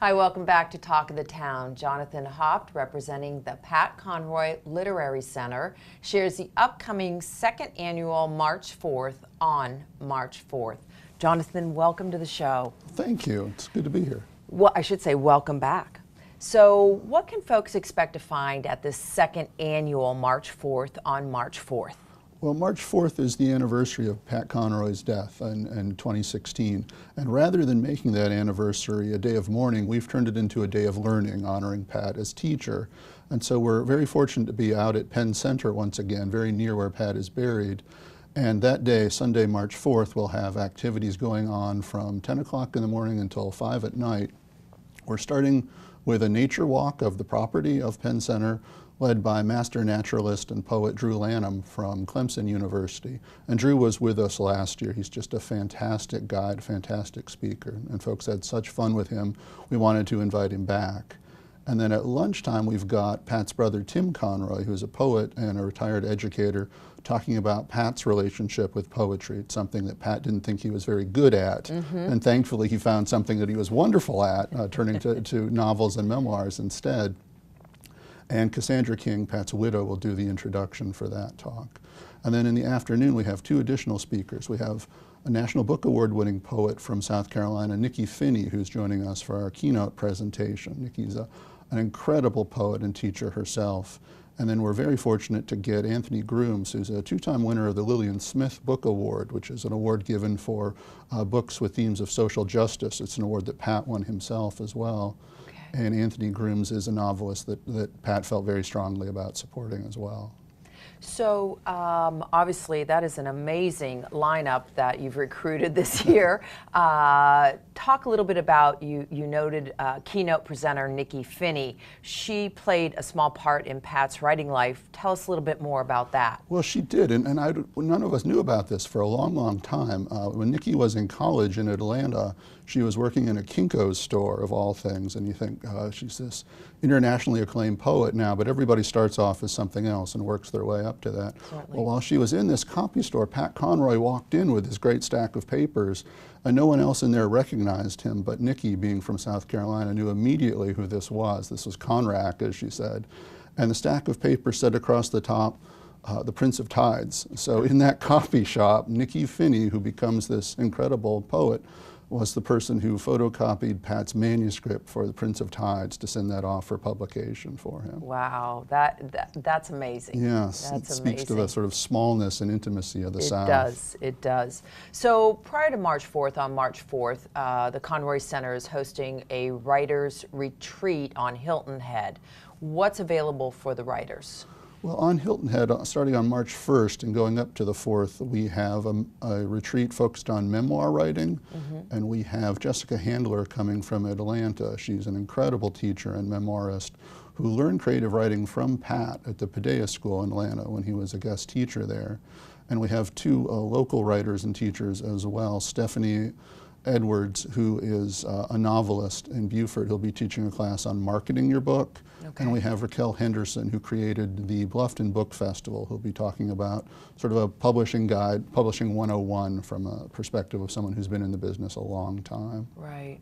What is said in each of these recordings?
Hi, welcome back to Talk of the Town. Jonathan Hopt, representing the Pat Conroy Literary Center, shares the upcoming second annual March 4th on March 4th. Jonathan, welcome to the show. Thank you. It's good to be here. Well, I should say welcome back. So what can folks expect to find at this second annual March 4th on March 4th? Well, March 4th is the anniversary of Pat Conroy's death in 2016. And rather than making that anniversary a day of mourning, we've turned it into a day of learning, honoring Pat as teacher. And so we're very fortunate to be out at Penn Center once again, very near where Pat is buried. And that day, Sunday, March 4th, we'll have activities going on from 10 o'clock in the morning until 5 at night. We're starting with a nature walk of the property of Penn Center, led by master naturalist and poet Drew Lanham from Clemson University. And Drew was with us last year. He's just a fantastic guide, fantastic speaker, and folks had such fun with him, we wanted to invite him back. And then at lunchtime, we've got Pat's brother Tim Conroy, who's a poet and a retired educator, talking about Pat's relationship with poetry. It's something that Pat didn't think he was very good at, and thankfully he found something that he was wonderful at, turning to novels and memoirs instead. And Cassandra King, Pat's widow, will do the introduction for that talk. And then in the afternoon, we have two additional speakers. We have a National Book Award-winning poet from South Carolina, Nikki Finney, who's joining us for our keynote presentation. Nikki's an incredible poet and teacher herself. And then we're very fortunate to get Anthony Grooms, who's a two-time winner of the Lillian Smith Book Award, which is an award given for books with themes of social justice. It's an award that Pat won himself as well. And Anthony Grooms is a novelist that Pat felt very strongly about supporting as well. So obviously that is an amazing lineup that you've recruited this year. Talk a little bit about, you noted keynote presenter Nikki Finney. She played a small part in Pat's writing life. Tell us a little bit more about that. Well, she did, and none of us knew about this for a long, long time. When Nikki was in college in Atlanta, she was working in a Kinko's store, of all things, and you think, she's this internationally acclaimed poet now, but everybody starts off as something else and works their way up to that. Certainly. Well, while she was in this copy store, Pat Conroy walked in with his great stack of papers, and no one else in there recognized him, but Nikki, being from South Carolina, knew immediately who this was. This was Conrack, as she said. And the stack of papers said across the top, the Prince of Tides. So in that copy shop, Nikki Finney, who becomes this incredible poet, was the person who photocopied Pat's manuscript for the Prince of Tides to send that off for publication for him. Wow, that's amazing. Yes, that's it speaks to the sort of smallness and intimacy of the South. It does, it does. So prior to March 4th, on March 4th, the Conroy Center is hosting a writers' retreat on Hilton Head. What's available for the writers? Well, on Hilton Head, starting on March 1st and going up to the 4th, we have a retreat focused on memoir writing, and we have Jessica Handler coming from Atlanta. She's an incredible teacher and memoirist who learned creative writing from Pat at the Padilla School in Atlanta when he was a guest teacher there. And we have two local writers and teachers as well, Stephanie Edwards, who is a novelist in Beaufort. He'll be teaching a class on marketing your book. Okay. And we have Raquel Henderson, who created the Bluffton Book Festival, who'll be talking about sort of a publishing guide, publishing 101 from a perspective of someone who's been in the business a long time. Right.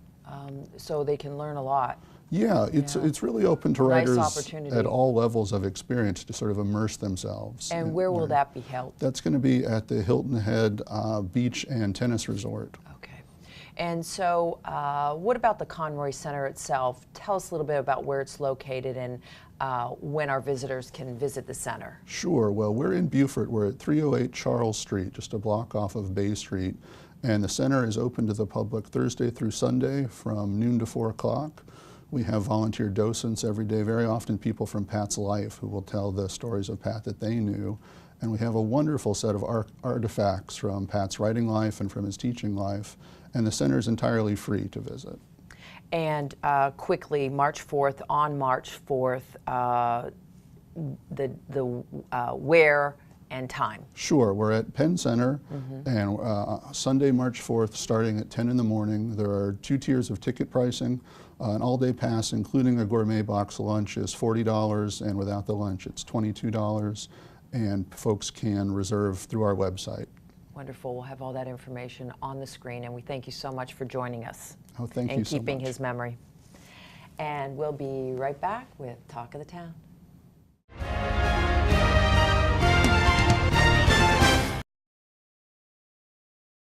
So they can learn a lot. Yeah, it's really open to writers at all levels of experience to sort of immerse themselves. And where will that be held? That's going to be at the Hilton Head Beach and Tennis Resort. And so what about the Conroy Center itself? Tell us a little bit about where it's located and when our visitors can visit the center. Sure. Well, we're in Beaufort. We're at 308 Charles Street, just a block off of Bay Street. And the center is open to the public Thursday through Sunday from noon to 4 o'clock. We have volunteer docents every day, very often people from Pat's life who will tell the stories of Pat that they knew. And we have a wonderful set of artifacts from Pat's writing life and from his teaching life. And the center is entirely free to visit. And quickly, March 4th, on March 4th, the where and time. Sure, we're at Penn Center, and Sunday, March 4th, starting at 10 in the morning. There are 2 tiers of ticket pricing. An all-day pass, including a gourmet box lunch, is $40, and without the lunch, it's $22. And folks can reserve through our website. Wonderful. We'll have all that information on the screen, and we thank you so much for joining us. Oh, thank you so much. And keeping his memory. and we'll be right back with Talk of the Town.